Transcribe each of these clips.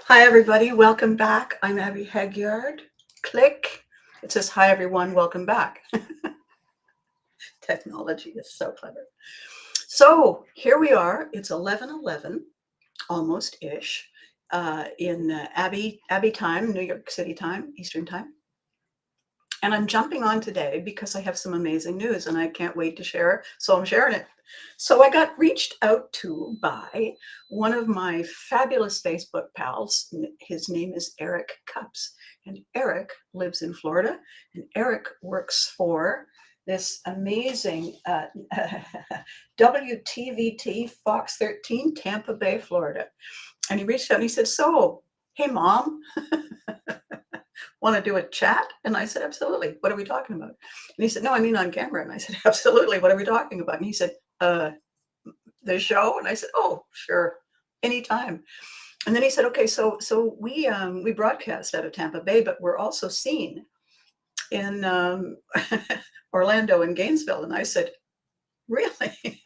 Hi, everybody. Welcome back. I'm Abby Hagyard. Click. It says, hi, everyone. Welcome back. Technology is so clever. So here we are. It's 11:11, almost-ish, in Abbey time, New York City time, Eastern time. And I'm jumping on today because I have some amazing news and I can't wait to share. So I'm sharing it. So I got reached out to by one of my fabulous Facebook pals. His name is Eric Cups. And Eric lives in Florida. And Eric works for this amazing WTVT Fox 13, Tampa Bay, Florida. And he reached out and he said, so, hey, Mom, want to do a chat? And I said, absolutely. What are we talking about? And he said, no, I mean on camera. And I said, absolutely. What are we talking about? And he said, the show. And I said, oh, sure, anytime. And then he said, okay, so we broadcast out of Tampa Bay, but we're also seen in Orlando and Gainesville. And I said, really?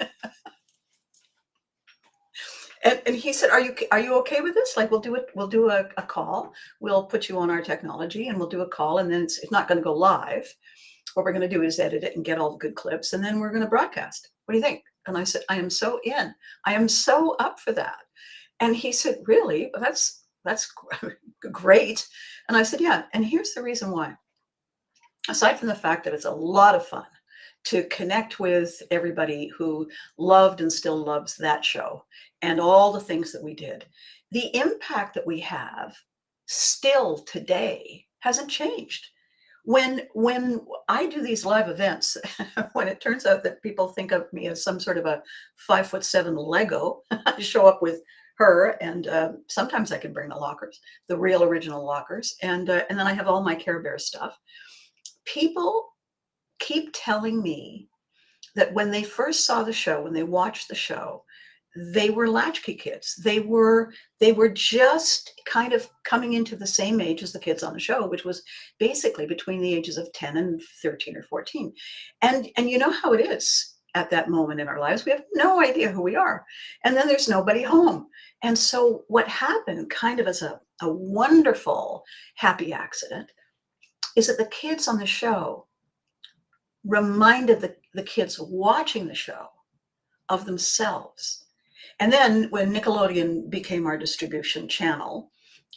And he said, are you okay with this? Like, we'll do a call. We'll put you on our technology and we'll do a call. And then it's not going to go live. What we're going to do is edit it and get all the good clips. And then we're going to broadcast. What do you think? And I said, I am so in. I am so up for that. And he said, really? Well, that's great. And I said, yeah. And here's the reason why. Aside from the fact that it's a lot of fun to connect with everybody who loved and still loves that show and all the things that we did, the impact that we have still today hasn't changed. When I do these live events, when it turns out that people think of me as some sort of a 5'7" Lego, I show up with her, and sometimes I can bring the lockers, the real original lockers, and then I have all my Care Bear stuff. People keep telling me that when they first saw the show, when they watched the show, they were latchkey kids. They were just kind of coming into the same age as the kids on the show, which was basically between the ages of 10 and 13 or 14. And you know how it is at that moment in our lives. We have no idea who we are. And then there's nobody home. And so what happened, kind of as a wonderful happy accident, is that the kids on the show reminded the kids watching the show of themselves. And then when Nickelodeon became our distribution channel,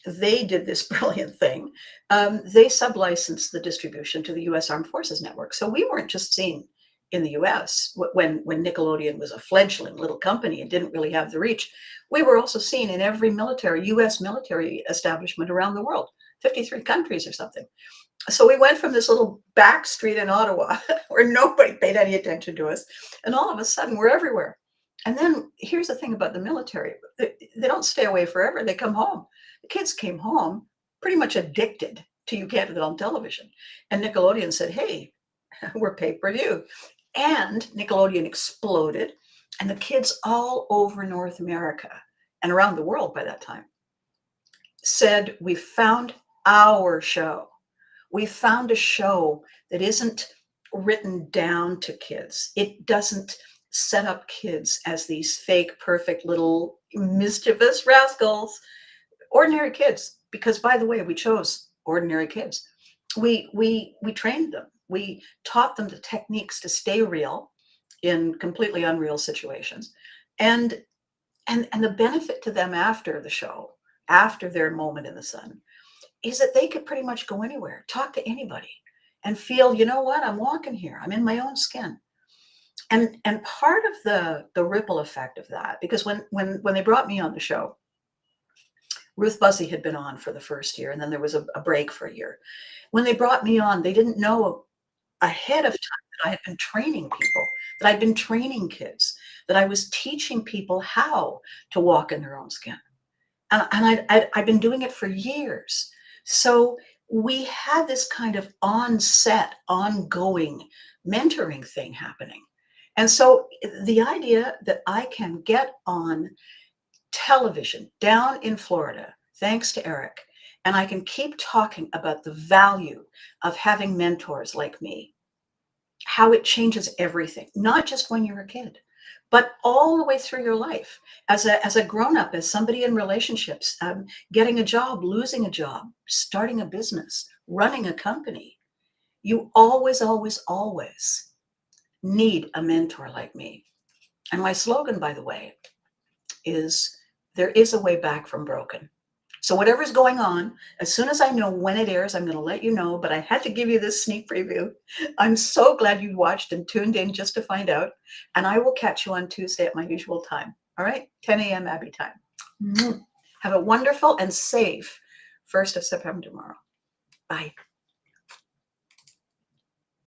they did this brilliant thing. They sublicensed the distribution to the U.S. Armed Forces Network. So we weren't just seen in the U.S. when Nickelodeon was a fledgling little company and didn't really have the reach. We were also seen in every U.S. military establishment around the world, 53 countries or something. So we went from this little back street in Ottawa where nobody paid any attention to us, and all of a sudden we're everywhere. And then here's the thing about the military. They don't stay away forever. They come home. The kids came home pretty much addicted to You Can't Do That on Television. And Nickelodeon said, hey, we're pay-per-view. And Nickelodeon exploded. And the kids all over North America and around the world by that time said, we found our show. We found a show that isn't written down to kids. It doesn't set up kids as these fake, perfect little mischievous rascals. Ordinary kids, because by the way, we chose ordinary kids. We trained them. We taught them the techniques to stay real in completely unreal situations. And the benefit to them after the show, after their moment in the sun, is that they could pretty much go anywhere, talk to anybody, and feel, you know what, I'm walking here. I'm in my own skin. And part of the ripple effect of that, because when they brought me on the show, Ruth Buzzy had been on for the first year, and then there was a break for a year. When they brought me on, they didn't know ahead of time that I had been training people, that I'd been training kids, that I was teaching people how to walk in their own skin. And I'd been doing it for years. So we had this kind of on-set, ongoing mentoring thing happening. And so the idea that I can get on television down in Florida, thanks to Eric, and I can keep talking about the value of having mentors like me, how it changes everything, not just when you're a kid, but all the way through your life, as a grown-up, as somebody in relationships, getting a job, losing a job, starting a business, running a company, you always, always, always need a mentor like me. And my slogan, by the way, is there is a way back from broken. So whatever's going on, as soon as I know when it airs, I'm going to let you know, but I had to give you this sneak preview. I'm so glad you watched and tuned in just to find out. And I will catch you on Tuesday at my usual time. All right, 10 a.m. Abby time. Have a wonderful and safe 1st of September tomorrow. Bye.